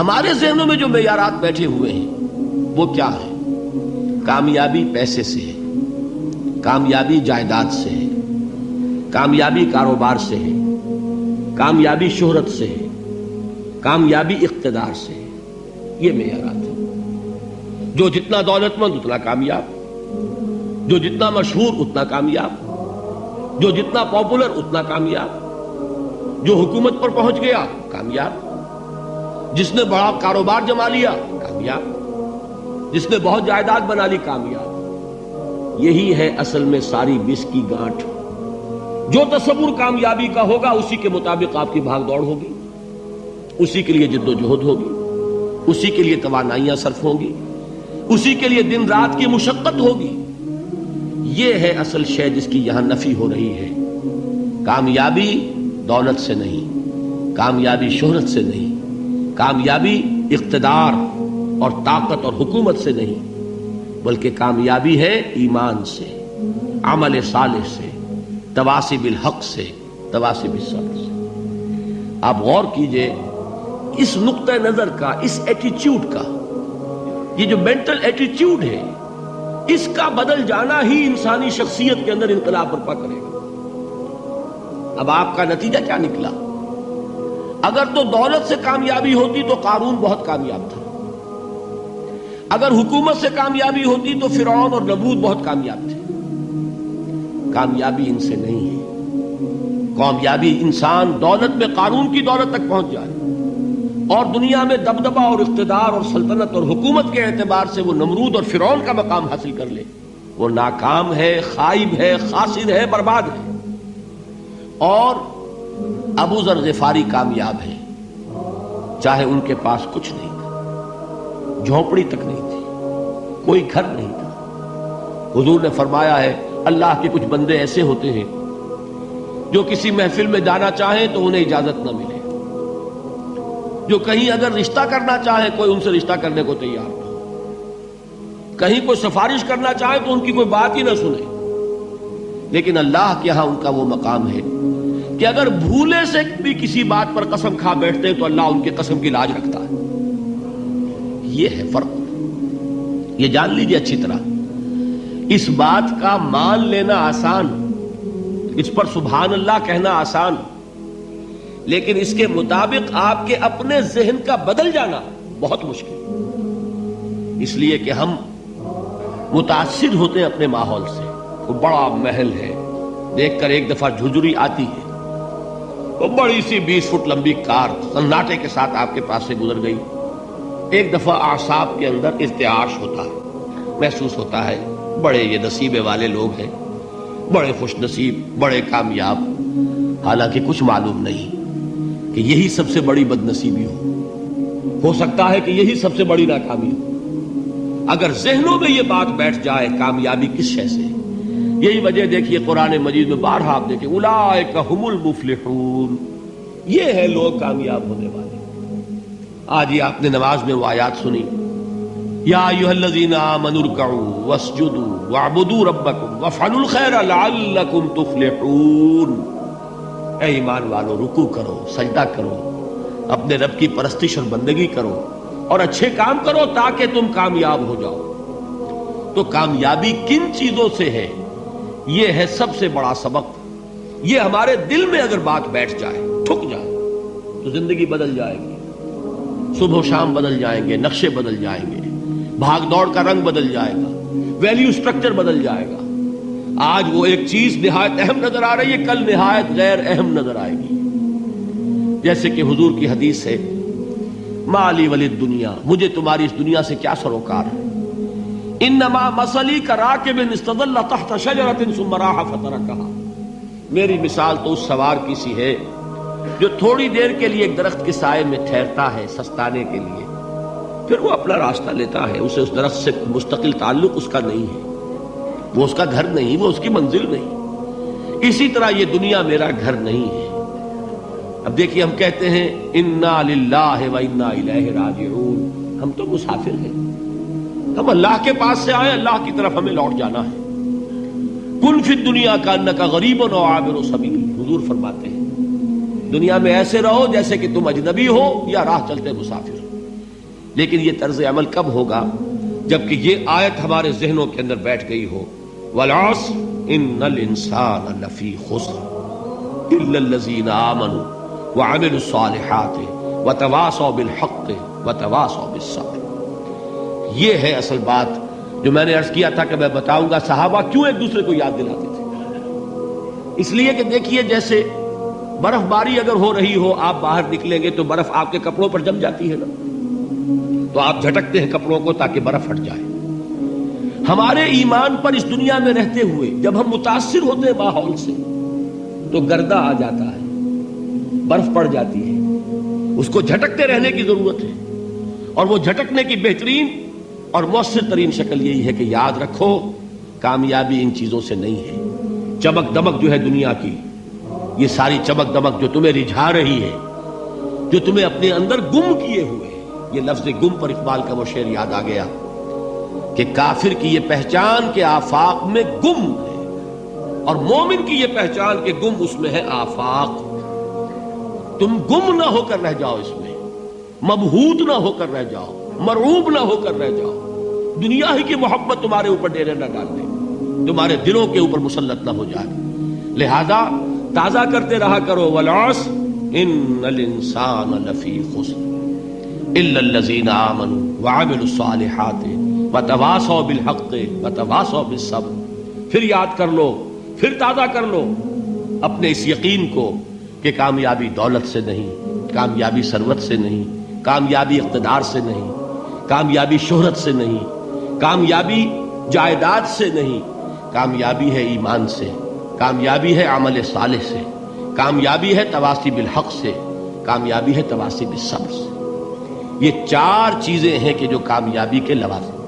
ہمارے ذہنوں میں جو معیارات بیٹھے ہوئے ہیں وہ کیا ہے؟ کامیابی پیسے سے ہے، کامیابی جائیداد سے ہے، کامیابی کاروبار سے ہے، کامیابی شہرت سے ہے، کامیابی اقتدار سے ہے. یہ معیارات ہیں. جو جتنا دولت مند اتنا کامیاب، جو جتنا مشہور اتنا کامیاب، جو جتنا پاپولر اتنا کامیاب، جو حکومت پر پہنچ گیا کامیاب، جس نے بڑا کاروبار جما لیا کامیاب، جس نے بہت جائیداد بنا لی کامیاب. یہی ہے اصل میں ساری بس کی گانٹھ. جو تصور کامیابی کا ہوگا اسی کے مطابق آپ کی بھاگ دوڑ ہوگی، اسی کے لیے جد و جہد ہوگی، اسی کے لیے توانائیاں صرف ہوں گی، اسی کے لیے دن رات کی مشقت ہوگی. یہ ہے اصل شے جس کی یہاں نفی ہو رہی ہے. کامیابی دولت سے نہیں، کامیابی شہرت سے نہیں، کامیابی اقتدار اور طاقت اور حکومت سے نہیں، بلکہ کامیابی ہے ایمان سے، عمل صالح سے، تواصی بالحق سے، تواصی بالصبر سے. آپ غور کیجئے اس نقطہ نظر کا، اس ایٹیچیوڈ کا، یہ جو مینٹل ایٹیچیوڈ ہے اس کا بدل جانا ہی انسانی شخصیت کے اندر انقلاب برپا کرے گا. اب آپ کا نتیجہ کیا نکلا؟ اگر تو دولت سے کامیابی ہوتی تو قارون بہت کامیاب تھا، اگر حکومت سے کامیابی ہوتی تو فرعون اور نمرود بہت کامیاب تھے. کامیابی ان سے نہیں ہے. کامیابی انسان دولت میں قارون کی دولت تک پہنچ جائے اور دنیا میں دبدبہ اور اقتدار اور سلطنت اور حکومت کے اعتبار سے وہ نمرود اور فرعون کا مقام حاصل کر لے، وہ ناکام ہے، خائب ہے، خاسر ہے، برباد ہے. اور ابو ذر غفاری کامیاب ہے، چاہے ان کے پاس کچھ نہیں تھا، جھونپڑی تک نہیں تھی، کوئی گھر نہیں تھا. حضور نے فرمایا ہے اللہ کے کچھ بندے ایسے ہوتے ہیں جو کسی محفل میں جانا چاہیں تو انہیں اجازت نہ ملے، جو کہیں اگر رشتہ کرنا چاہے کوئی ان سے رشتہ کرنے کو تیار نہ، کہیں کوئی سفارش کرنا چاہے تو ان کی کوئی بات ہی نہ سنے. لیکن اللہ کے ہاں ان کا وہ مقام ہے کہ اگر بھولے سے بھی کسی بات پر قسم کھا بیٹھتے ہیں تو اللہ ان کے قسم کی لاج رکھتا ہے. یہ ہے فرق. یہ جان لیجیے اچھی طرح. اس بات کا مان لینا آسان، اس پر سبحان اللہ کہنا آسان، لیکن اس کے مطابق آپ کے اپنے ذہن کا بدل جانا بہت مشکل. اس لیے کہ ہم متاثر ہوتے ہیں اپنے ماحول سے. وہ بڑا محل ہے، دیکھ کر ایک دفعہ جھجری آتی ہے، وہ بڑی سی 20 فٹ لمبی کار سناٹے کے ساتھ آپ کے پاس سے گزر گئی. ایک دفعہ اعصاب کے اندر ارتعاش ہوتا ہے، محسوس ہوتا ہے بڑے یہ نصیبے والے لوگ ہیں، بڑے خوش نصیب، بڑے کامیاب. حالانکہ کچھ معلوم نہیں کہ یہی سب سے بڑی بد نصیبی ہو سکتا ہے کہ یہی سب سے بڑی ناکامی ہو. اگر ذہنوں میں یہ بات بیٹھ جائے کامیابی کس شے سے. یہی وجہ دیکھیے قرآن مجید میں بارہا آپ دیکھیں اولئک هم المفلحون، یہ ہے لوگ کامیاب ہونے والے. آج یہ آپ نے نماز میں وہ آیات سنی، یا ایھا الذین آمنوا ارکعوا واسجدوا واعبدوا ربکم وافعلوا الخیر لعلکم تفلحون. اے ایمان والو، رکوع کرو، سجدہ کرو، اپنے رب کی پرستش اور بندگی کرو اور اچھے کام کرو تاکہ تم کامیاب ہو جاؤ. تو کامیابی کن چیزوں سے ہے؟ یہ ہے سب سے بڑا سبق. یہ ہمارے دل میں اگر بات بیٹھ جائے، ٹھک جائے، تو زندگی بدل جائے گی. صبح و شام بدل جائیں گے، نقشے بدل جائیں گے، بھاگ دوڑ کا رنگ بدل جائے گا، ویلیو سٹرکچر بدل جائے گا. آج وہ ایک چیز نہایت اہم نظر آ رہی ہے، کل نہایت غیر اہم نظر آئے گی. جیسے کہ حضور کی حدیث ہے، مالی ولی الدنیا، مجھے تمہاری اس دنیا سے کیا سروکار ہے. انما مثلی کراکب استظل تحت شجرۃ ثم راح فترکها، میری مثال تو اس سوار کی سی ہے جو تھوڑی دیر کے لیے ایک درخت کے سائے میں ٹھہرتا ہے سستانے کے لیے، پھر وہ اپنا راستہ لیتا ہے. اسے اس درخت سے مستقل تعلق اس کا نہیں ہے، وہ اس کا گھر نہیں، وہ اس کی منزل نہیں. اسی طرح یہ دنیا میرا گھر نہیں ہے. اب دیکھیے ہم کہتے ہیں انا للہ و انا الیہ راجعون، ہم تو مسافر ہیں، ہم اللہ کے پاس سے آئے، اللہ کی طرف ہمیں لوٹ جانا ہے. کن فی الدنیا کانک غریب و عابر سبیل، حضور فرماتے ہیں دنیا میں ایسے رہو جیسے کہ تم اجنبی ہو یا راہ چلتے مسافر. لیکن یہ طرز عمل کب ہوگا؟ جبکہ یہ آیت ہمارے ذہنوں کے اندر بیٹھ گئی ہو، والعصر ان الانسان لفی خسر الا الذین آمنوا وعملوا الصالحات وتواصوا بالحق وتواصوا بالصبر۔ یہ ہے اصل بات جو میں نے عرض کیا تھا کہ میں بتاؤں گا صحابہ کیوں ایک دوسرے کو یاد دلاتے تھے۔ اس لیے کہ دیکھیے جیسے برف باری اگر ہو رہی ہو، آپ باہر نکلیں گے تو برف آپ کے کپڑوں پر جم جاتی ہے نا، تو آپ جھٹکتے ہیں کپڑوں کو تاکہ برف ہٹ جائے۔ ہمارے ایمان پر اس دنیا میں رہتے ہوئے جب ہم متاثر ہوتے ہیں ماحول سے تو گردہ آ جاتا ہے، برف پڑ جاتی ہے، اس کو جھٹکتے رہنے کی ضرورت ہے۔ اور وہ جھٹکنے کی بہترین اور مؤثر ترین شکل یہی ہے کہ یاد رکھو کامیابی ان چیزوں سے نہیں ہے۔ چمک دمک جو ہے دنیا کی، یہ ساری چمک دمک جو تمہیں رجھا رہی ہے، جو تمہیں اپنے اندر گم کیے ہوئے ہے، یہ لفظ گم پر اقبال کا وہ شعر یاد آ گیا کہ کافر کی یہ پہچان کے آفاق میں گم ہے، اور مومن کی یہ پہچان کے گم اس میں ہے آفاق۔ تم گم نہ ہو کر رہ جاؤ، اس میں مبہوت نہ ہو کر رہ جاؤ، مرعوب نہ ہو کر رہ جاؤ، دنیا ہی کی محبت تمہارے اوپر ڈیرے نہ ڈال دے، تمہارے دلوں کے اوپر مسلط نہ ہو جائے۔ لہذا تازہ کرتے رہا کرو، والعصر ان الانسان لفی خسر الا الذین آمنوا وعملوا الصالحات وتواصوا بالحق وتواصوا بالصبر۔ پھر یاد کر لو، پھر تازہ کر لو اپنے اس یقین کو کہ کامیابی دولت سے نہیں، کامیابی ثروت سے نہیں، کامیابی اقتدار سے نہیں، کامیابی شہرت سے نہیں، کامیابی جائیداد سے نہیں، کامیابی ہے ایمان سے، کامیابی ہے عمل صالح سے، کامیابی ہے تواصی بالحق سے، کامیابی ہے تواصی بالصبر سے۔ یہ چار چیزیں ہیں کہ جو کامیابی کے لوازم